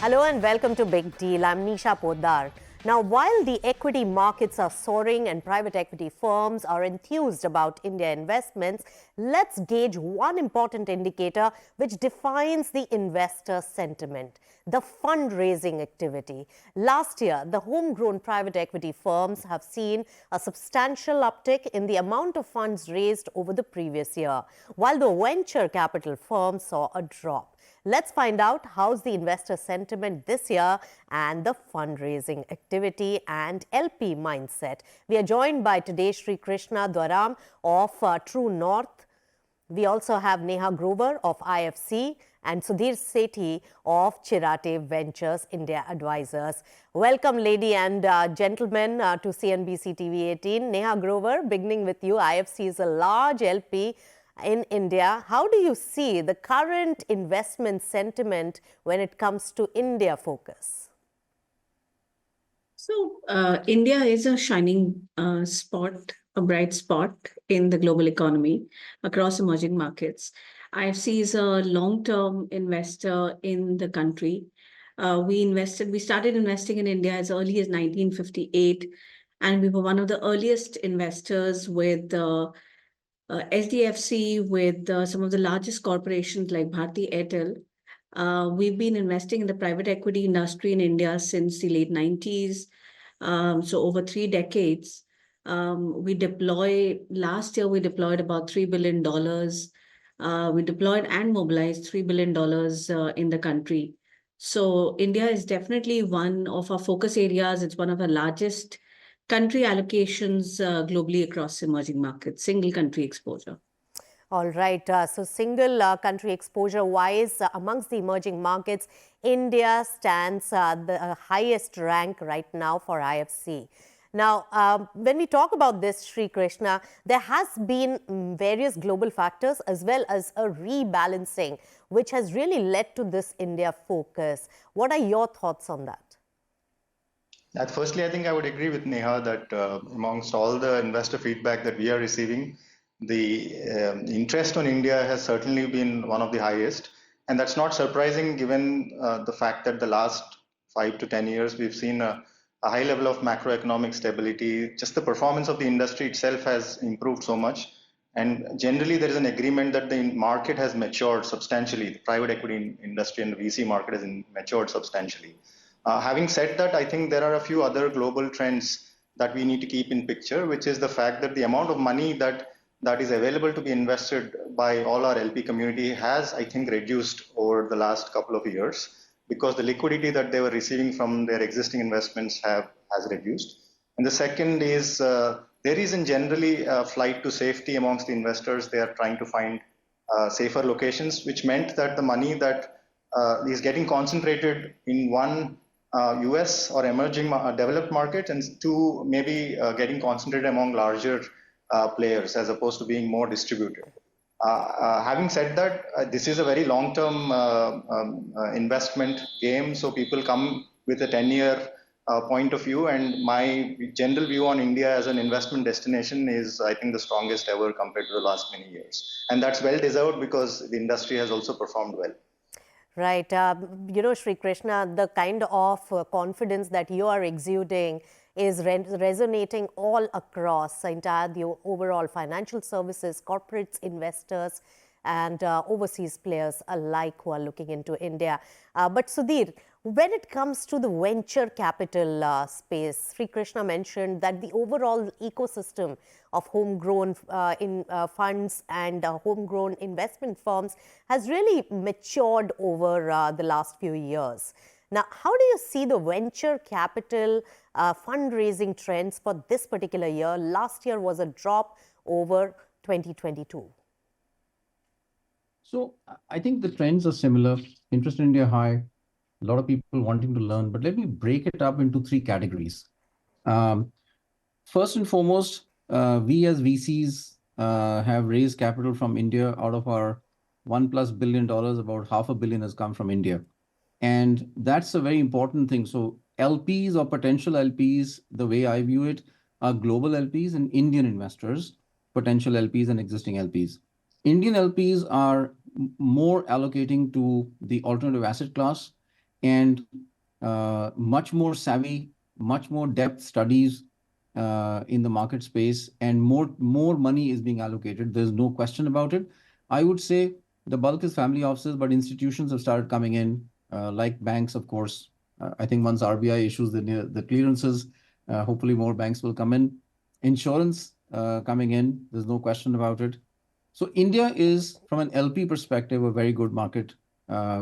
Hello and welcome to Big Deal. I'm Nisha Poddar. Now, while the equity markets are soaring and private equity firms are enthused about India investments, let's gauge one important indicator which defines the investor sentiment: the fundraising activity. Last year, the homegrown private equity firms have seen a substantial uptick in the amount of funds raised over the previous year, while the venture capital firms saw a drop. Let's find out how's the investor sentiment this year and the fundraising activity and LP mindset. We are joined by today Srikrishna Dwaram of True North. We also have Neha Grover of IFC and Sudhir Sethi of Chirate Ventures India Advisors. Welcome, lady and gentlemen, to CNBC TV18. Neha Grover, beginning with you. IFC is a large LP in India. How do you see the current investment sentiment when it comes to India focus? So, India is a shining spot, a bright spot in the global economy across emerging markets. IFC is a long-term investor in the country. We started investing in India as early as 1958, and we were one of the earliest investors with SDFC, with some of the largest corporations like Bharti Airtel. We've been investing in the private equity industry in India since the late 90s, so over 3 decades. Last year we deployed about $3 billion. We deployed and mobilized $3 billion in the country. So India is definitely one of our focus areas. It's one of the largest country allocations globally across emerging markets, single country exposure. All right. So single country exposure wise, amongst the emerging markets, India stands the highest rank right now for IFC. Now, when we talk about this, Srikrishna, there has been various global factors as well as a rebalancing, which has really led to this India focus. What are your thoughts on that? Firstly, I think I would agree with Neha that amongst all the investor feedback that we are receiving, the interest on India has certainly been one of the highest. And that's not surprising given the fact that the last 5 to 10 years, we've seen a high level of macroeconomic stability. Just the performance of the industry itself has improved so much. And generally, there is an agreement that the market has matured substantially. The private equity industry and the VC market has matured substantially. Having said that, I think there are a few other global trends that we need to keep in picture, which is the fact that the amount of money that is available to be invested by all our LP community has, I think, reduced over the last couple of years because the liquidity that they were receiving from their existing investments has reduced. And the second is there isn't generally a flight to safety amongst the investors. They are trying to find safer locations, which meant that the money that is getting concentrated in one US or emerging developed markets, and two maybe getting concentrated among larger players as opposed to being more distributed. Having said that, this is a very long-term investment game, so people come with a 10-year point of view, and my general view on India as an investment destination is, I think, the strongest ever compared to the last many years. And that's well deserved because the industry has also performed well. Right. Srikrishna, the kind of confidence that you are exuding is resonating all across the overall financial services, corporates, investors, and overseas players alike who are looking into India. But Sudhir, when it comes to the venture capital space, Srikrishna mentioned that the overall ecosystem of homegrown funds and homegrown investment firms has really matured over the last few years. Now, how do you see the venture capital fundraising trends for this particular year? Last year was a drop over 2022. So I think the trends are similar. Interest in India high, a lot of people wanting to learn, but let me break it up into 3 categories. First and foremost, we as VCs have raised capital from India. Out of our $1+ billion, about $500 million has come from India. And that's a very important thing. So LPs or potential LPs, the way I view it, are global LPs and Indian investors, potential LPs and existing LPs. Indian LPs are more allocating to the alternative asset class and much more savvy, much more depth studies in the market space, and more money is being allocated. There's no question about it. I would say the bulk is family offices, but institutions have started coming in, like banks, of course. I think once RBI issues the clearances, hopefully more banks will come in. Insurance coming in, there's no question about it. So India is, from an LP perspective, a very good market,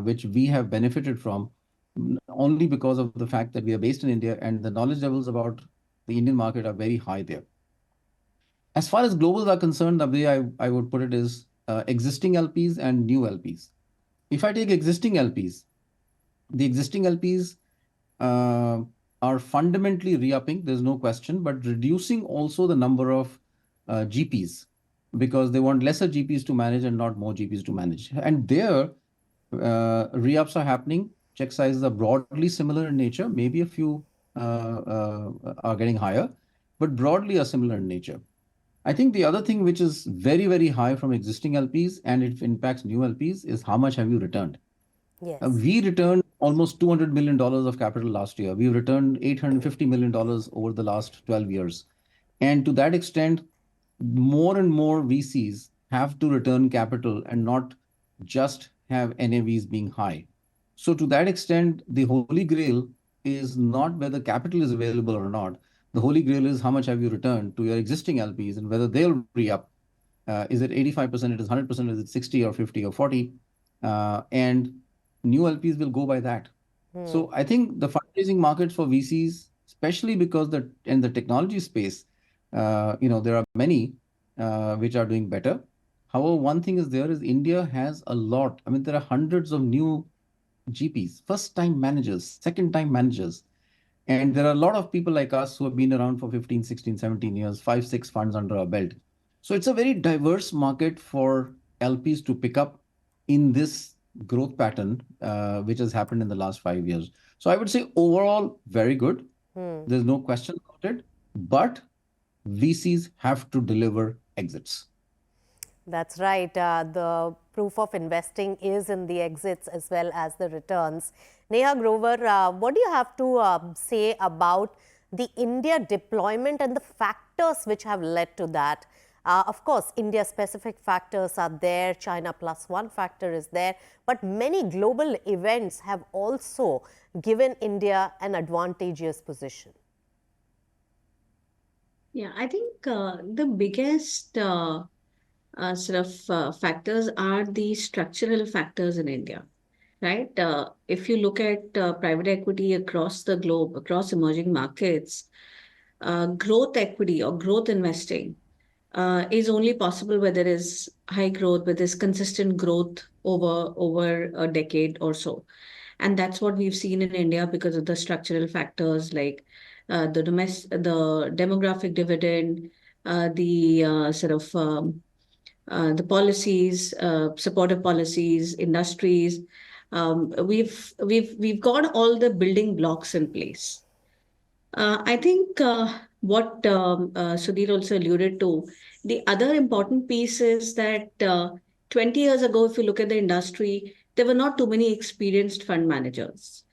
which we have benefited from only because of the fact that we are based in India and the knowledge levels about the Indian market are very high there. As far as globals are concerned, the way I would put it is existing LPs and new LPs. If I take existing LPs, the existing LPs are fundamentally re-upping, there's no question, but reducing also the number of GPs, because they want lesser GPs to manage and not more GPs to manage. And there, re-ups are happening. Check sizes are broadly similar in nature. Maybe a few are getting higher, but broadly are similar in nature. I think the other thing which is very, very high from existing LPs and it impacts new LPs is how much have you returned? Yes. We returned almost $200 million of capital last year. We've returned $850 million over the last 12 years. And to that extent, more and more VCs have to return capital and not just have NAVs being high. So to that extent, the holy grail is not whether capital is available or not. The holy grail is how much have you returned to your existing LPs and whether they'll re-up. Is it 85%, it is 100%, is it 60 or 50 or 40? And new LPs will go by that. So I think the fundraising markets for VCs, especially because in the technology space, there are many which are doing better. However, one thing is India has a lot. I mean, there are hundreds of new GPs, first-time managers, second-time managers. And there are a lot of people like us who have been around for 15, 16, 17 years, 5, 6 funds under our belt. So it's a very diverse market for LPs to pick up in this growth pattern, which has happened in the last 5 years. So I would say overall, very good. There's no question about it. But VCs have to deliver exits. That's right. The proof of investing is in the exits as well as the returns. Neha Grover, what do you have to say about the India deployment and the factors which have led to that? Of course, India-specific factors are there. China plus one factor is there. But many global events have also given India an advantageous position. Yeah, I think the biggest factors are the structural factors in India, right? If you look at private equity across the globe, across emerging markets, growth equity or growth investing is only possible where there is high growth, where there's consistent growth over a decade or so. And that's what we've seen in India because of the structural factors like the demographic dividend, the policies, supportive policies, industries. We've got all the building blocks in place. I think what Sudhir also alluded to, the other important piece is that 20 years ago, if you look at the industry, there were not too many experienced fund managers.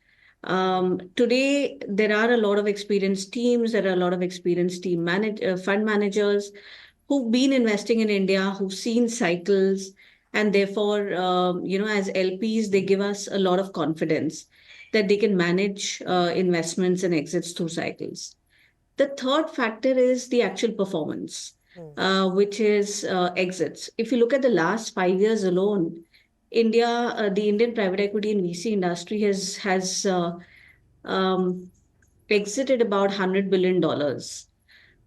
Today, there are a lot of experienced teams, there are a lot of experienced fund managers who've been investing in India, who've seen cycles, and therefore, as LPs, they give us a lot of confidence that they can manage investments and exits through cycles. The third factor is the actual performance, which is exits. If you look at the last 5 years alone, the Indian private equity and VC industry has exited about $100 billion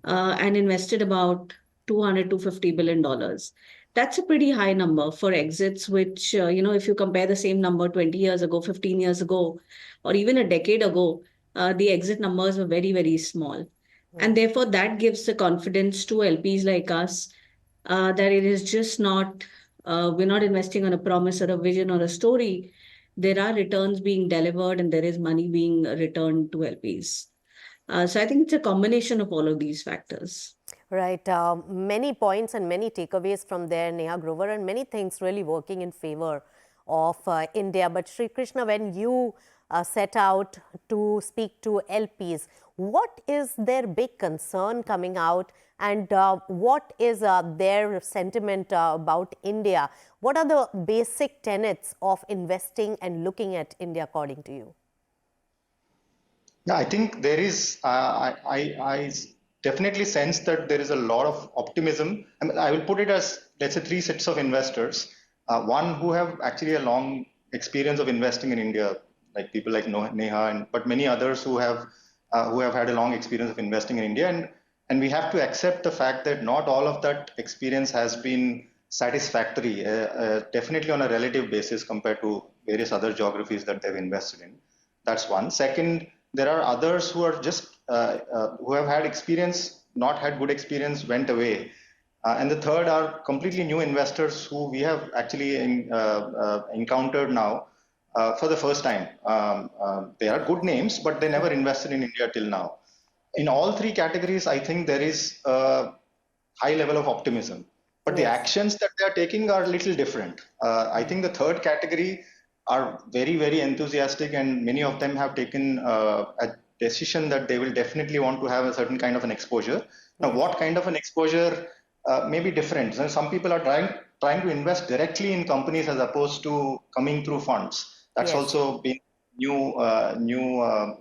and invested about $250 billion. That's a pretty high number for exits, which, if you compare the same number 20 years ago, 15 years ago, or even a decade ago, the exit numbers were very, very small. And therefore, that gives the confidence to LPs like us that it is just not, we're not investing on a promise or a vision or a story. There are returns being delivered and there is money being returned to LPs. So I think it's a combination of all of these factors. Right. Many points and many takeaways from there, Neha Grover, and many things really working in favor of India. But Srikrishna, when you set out to speak to LPs. What is their big concern coming out, and what is their sentiment about India? What are the basic tenets of investing and looking at India according to you? Yeah, I think there is, I definitely sense that there is a lot of optimism. I mean, I will put it as, let's say, three sets of investors. One who have actually a long experience of investing in India, like people like Neha, but many others who have had a long experience of investing in India. And we have to accept the fact that not all of that experience has been satisfactory, definitely on a relative basis compared to various other geographies that they've invested in. That's one. Second, there are others who are just who have had experience, not had good experience, went away. And the third are completely new investors who we have actually encountered now for the first time. They are good names, but they never invested in India till now. In all three categories, I think there is a high level of optimism, but the actions that they are taking are a little different. I think the third category are very, very enthusiastic, and many of them have taken a decision that they will definitely want to have a certain kind of an exposure. Now, what kind of an exposure may be different. So some people are trying to invest directly in companies as opposed to coming through funds. That's also been new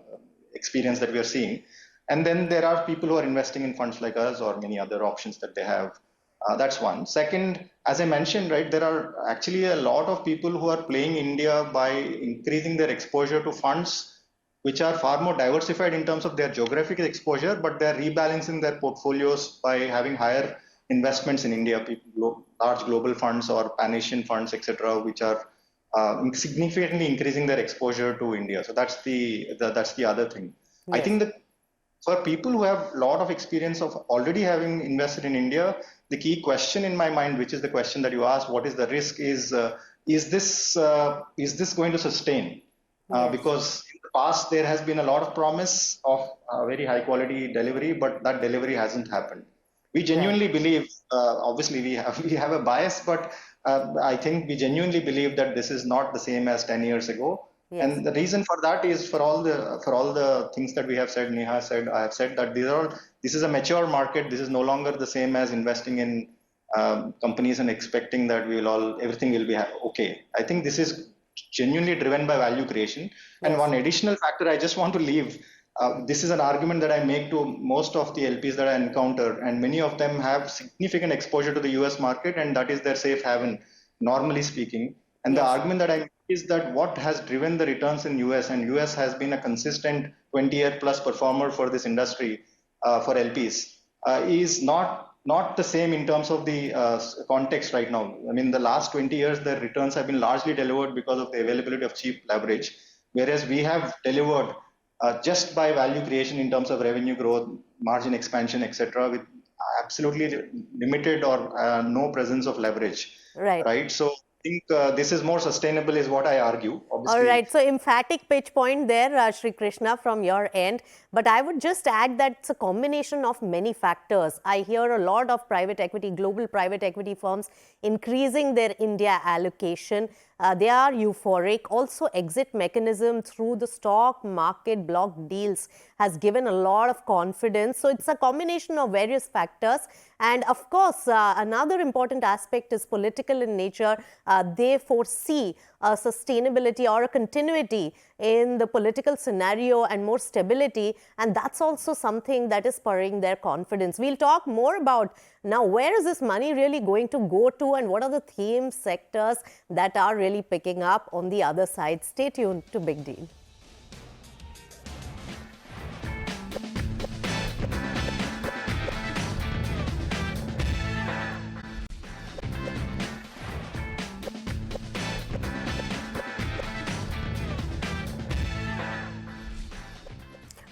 experience that we are seeing. And then there are people who are investing in funds like us or many other options that they have. That's one. Second, as I mentioned, right, there are actually a lot of people who are playing India by increasing their exposure to funds, which are far more diversified in terms of their geographic exposure, but they're rebalancing their portfolios by having higher investments in India, large global funds or pan-Asian funds, etc., which are significantly increasing their exposure to India. So that's the other thing. I think that for people who have a lot of experience of already having invested in India, the key question in my mind, which is the question that you asked, what is the risk, is this going to sustain? Because in the past there has been a lot of promise of very high quality delivery, but that delivery hasn't happened. We genuinely believe, obviously we have a bias, but I think we genuinely believe that this is not the same as 10 years ago. And the reason for that is for all the things that we have said, Neha said, I have said that this is a mature market. This is no longer the same as investing in companies and expecting that everything will be okay. I think this is genuinely driven by value creation. And one additional factor I just want to leave. This is an argument that I make to most of the LPs that I encounter, and many of them have significant exposure to the US market, and that is their safe haven, normally speaking. And the argument that I make is that what has driven the returns in US, and US has been a consistent 20-year plus performer for this industry, for LPs, is not the same in terms of the context right now. I mean, the last 20 years, the returns have been largely delivered because of the availability of cheap leverage, whereas we have delivered just by value creation in terms of revenue growth, margin expansion, etc., with absolutely limited or no presence of leverage. Right. So I think this is more sustainable, is what I argue. Obviously. All right. So emphatic pitch point there, Srikrishna, from your end. But I would just add that it's a combination of many factors. I hear a lot of private equity, global private equity firms increasing their India allocation. They are euphoric. Also, exit mechanism through the stock market block deals has given a lot of confidence. So it's a combination of various factors. And of course, another important aspect is political in nature. They foresee a sustainability or a continuity in the political scenario and more stability. And that's also something that is spurring their confidence. We'll talk more about now where is this money really going to go to, and what are the theme sectors that are really picking up on the other side. Stay tuned to Big Deal.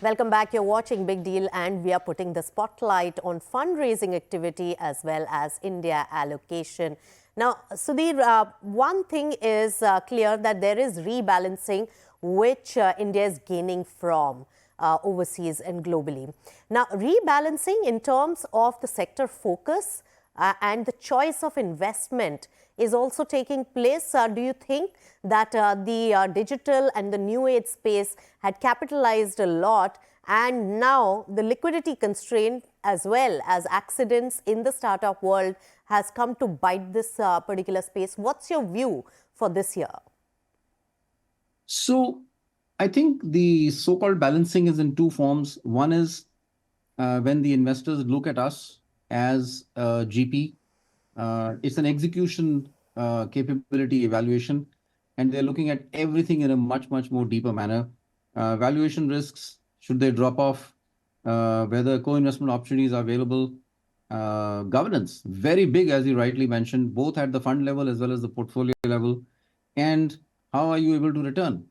Welcome back. You're watching Big Deal, and we are putting the spotlight on fundraising activity as well as India allocation. Now, Sudhir, one thing is clear, that there is rebalancing which India is gaining from overseas and globally. Now, rebalancing in terms of the sector focus, and the choice of investment is also taking place. Do you think that the digital and the new age space had capitalized a lot, and now the liquidity constraint as well as accidents in the startup world has come to bite this particular space? What's your view for this year? So I think the so-called balancing is in two forms. One is when the investors look at us as a GP, it's an execution capability evaluation, and they're looking at everything in a much, much more deeper manner. Valuation risks, should they drop off, whether co-investment opportunities are available, governance, very big, as you rightly mentioned, both at the fund level as well as the portfolio level, and how are you able to return,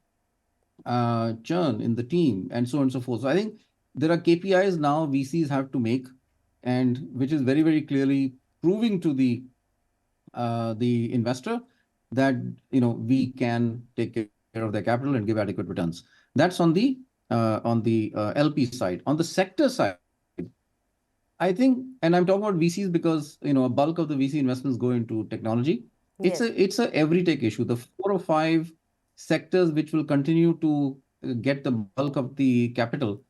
churn in the team, and so on and so forth. So I think there are KPIs now VCs have to make, and which is very, very clearly proving to the investor that we can take care of their capital and give adequate returns. That's on the LP side. On the sector side, I think, and I'm talking about VCs because a bulk of the VC investments go into technology. Yes. It's a every tech issue. The 4 or 5 sectors which will continue to get the bulk of the capital.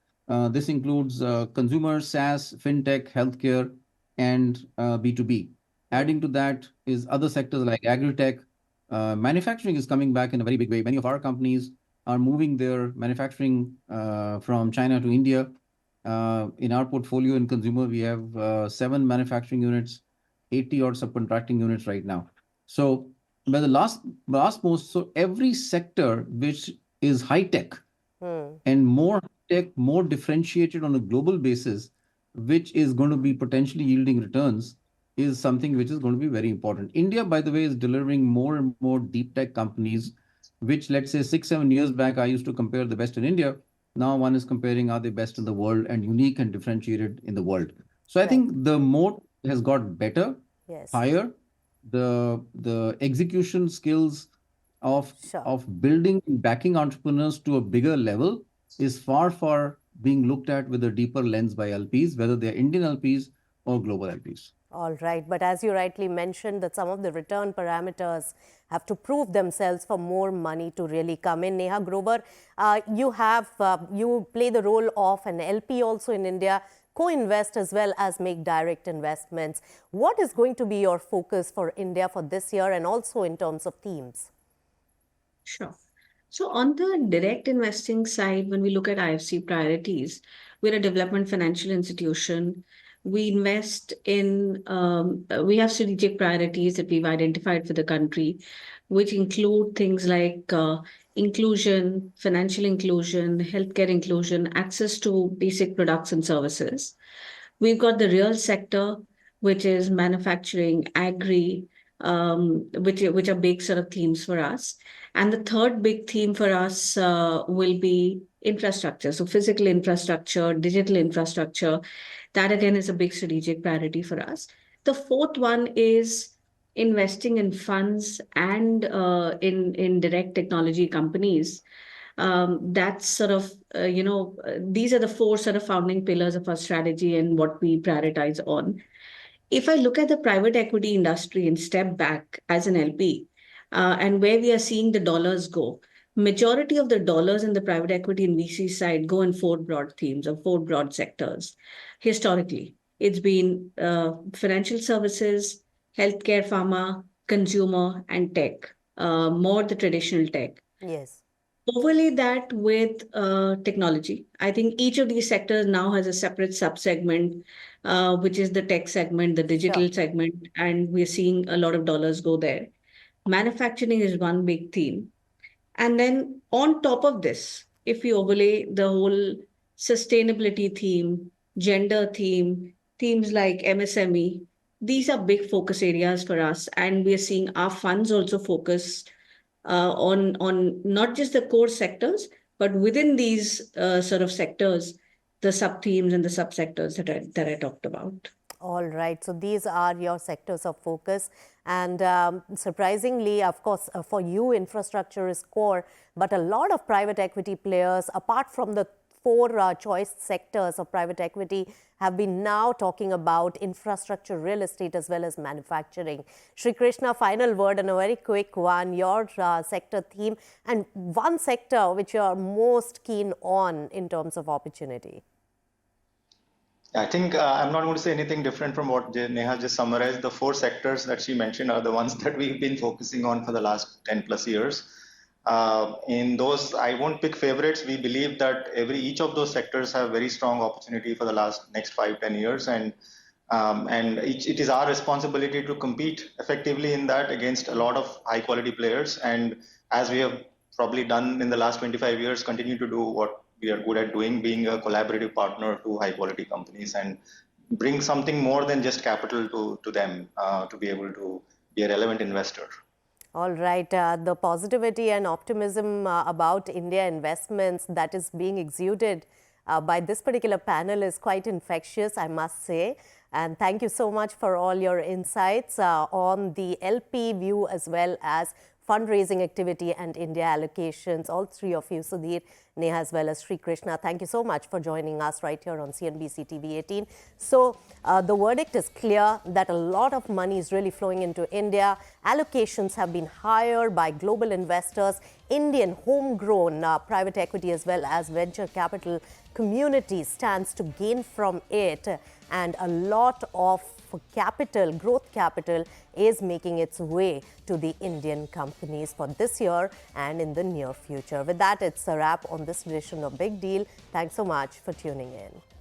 This includes consumer, SaaS, fintech, healthcare, and B2B. Adding to that is other sectors like agri-tech. Manufacturing is coming back in a very big way. Many of our companies are moving their manufacturing from China to India. In our portfolio in consumer, we have 7 manufacturing units, 80 odd subcontracting units right now. So, by the last most, so every sector which is high tech and more tech, more differentiated on a global basis, which is going to be potentially yielding returns, is something which is going to be very important. India, by the way, is delivering more and more deep tech companies, which, let's say 6-7 years back, I used to compare the best in India. Now one is comparing are they best in the world and unique and differentiated in the world. So I think the moat has got better, higher. The execution skills of building and backing entrepreneurs to a bigger level is far being looked at with a deeper lens by LPs, whether they're Indian LPs or global LPs. All right. But as you rightly mentioned, that some of the return parameters have to prove themselves for more money to really come in. Neha Grover, you play the role of an LP also in India, co-invest as well as make direct investments. What is going to be your focus for India for this year and also in terms of themes? Sure. So on the direct investing side, when we look at IFC priorities, we're a development financial institution. We invest in, we have strategic priorities that we've identified for the country, which include things like inclusion, financial inclusion, healthcare inclusion, access to basic products and services. We've got the real sector, which is manufacturing, agri, which are big sort of themes for us. And the third big theme for us will be infrastructure. So physical infrastructure, digital infrastructure, that again is a big strategic priority for us. The fourth one is investing in funds and in direct technology companies. That's sort of, these are the 4 sort of founding pillars of our strategy and what we prioritize on. If I look at the private equity industry and step back as an LP, and where we are seeing the dollars go, majority of the dollars in the private equity and VC side go in 4 broad themes or 4 broad sectors. Historically, it's been financial services, healthcare, pharma, consumer, and tech, more the traditional tech. Yes. Overlay that with technology. I think each of these sectors now has a separate subsegment, which is the tech segment, the digital segment, and we're seeing a lot of dollars go there. Manufacturing is one big theme. And then on top of this, if we overlay the whole sustainability theme, gender theme, themes like MSME, these are big focus areas for us. And we are seeing our funds also focus on not just the core sectors, but within these sort of sectors, the sub-themes and the subsectors that I talked about. All right. So these are your sectors of focus. And surprisingly, of course, for you, infrastructure is core. But a lot of private equity players, apart from the four choice sectors of private equity have been now talking about infrastructure, real estate, as well as manufacturing. Srikrishna, final word and a very quick one, your sector theme and one sector which you are most keen on in terms of opportunity. I think I'm not going to say anything different from what Neha just summarized. The four sectors that she mentioned are the ones that we've been focusing on for the last 10 plus years. In those, I won't pick favorites. We believe that each of those sectors have very strong opportunity for the next 5-10 years, and it is our responsibility to compete effectively in that against a lot of high quality players. And as we have probably done in the last 25 years, continue to do what we are good at doing, being a collaborative partner to high quality companies and bring something more than just capital to them to be able to be a relevant investor. All right. The positivity and optimism about India investments that is being exuded by this particular panel is quite infectious, I must say. And thank you so much for all your insights on the LP view as well as fundraising activity and India allocations. All three of you, Sudhir, Neha, as well as Srikrishna, thank you so much for joining us right here on CNBC TV18. So the verdict is clear that a lot of money is really flowing into India. Allocations have been higher by global investors. Indian homegrown private equity as well as venture capital community stands to gain from it. And a lot of capital, growth capital, is making its way to the Indian companies for this year and in the near future. With that, it's a wrap on this edition of Big Deal. Thanks so much for tuning in.